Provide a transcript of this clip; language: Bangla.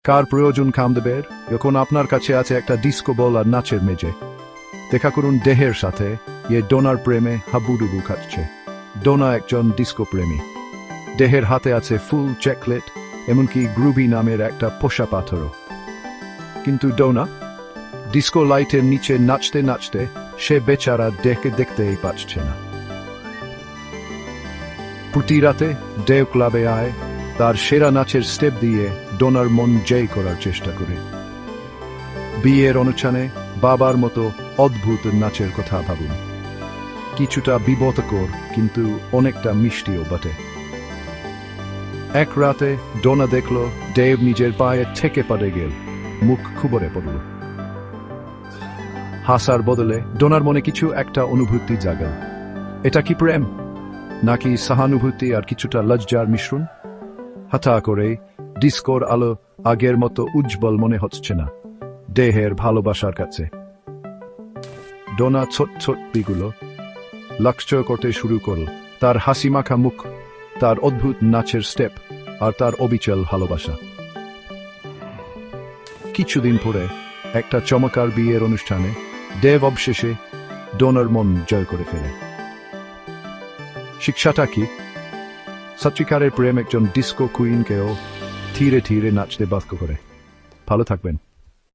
কার প্রয়োজন কামদেবের? যখন আপনার কাছে আছে একটা ডিস্কো বল আর নাচের মেজে। দেখা করুন দেহের সাথে ডোনার প্রেমে হাবুডুবু খাচ্ছে। ডোনা একজন ডিস্কো প্রেমী। দেহের হাতে আছে ফুল চকলেট, এমনকি গ্রুবি নামের একটা পোষা পাথরও। কিন্তু ডোনা ডিস্কো লাইটের নিচে নাচতে নাচতে সে বেচারা দেখতেই পাচ্ছে না। প্রতি রাতে ডেও ক্লাবে আয়, তার সেরা নাচের স্টেপ দিয়ে ডোনার মন জয় করার চেষ্টা করে। বিয়ের অনুষ্ঠানে বাবার মতো অদ্ভুত নাচের কথা ভাবুন। কিছুটা বিব্রতকর, কিন্তু অনেকটা মিষ্টিও বটে। এক রাতে ডোনা দেখল ডেভ নিজের পায়ে থেকে পড়ে গেল, মুখ খুবরে পড়ল। হাসার বদলে ডোনার মনে কিছু একটা অনুভূতি জাগাল। এটা কি প্রেম, নাকি সহানুভূতি আর কিছুটা লজ্জার মিশ্রণ? হঠাৎ করে ডিস্কোর আলো আগের মতো উজ্জ্বল মনে হচ্ছে না, দেহের ভালোবাসার কাছে। ডোনা ছোট ছোট পিগুলো লক্ষ্য করতে শুরু করল, তার হাসিমাখা মুখ, তার অদ্ভুত নাচের স্টেপ আর তার অবিচল ভালোবাসা। কিছুদিন পরে একটা চমৎকার বিয়ের অনুষ্ঠানে ডেভ অবশেষে ডোনার মন জয় করে ফেলে। শিক্ষাটা কি? সত্যিকারের প্রেম একজন ডিস্কো কুইনকেও ধীরে ধীরে নাচতে বাধ্য করে। ভালো থাকবেন।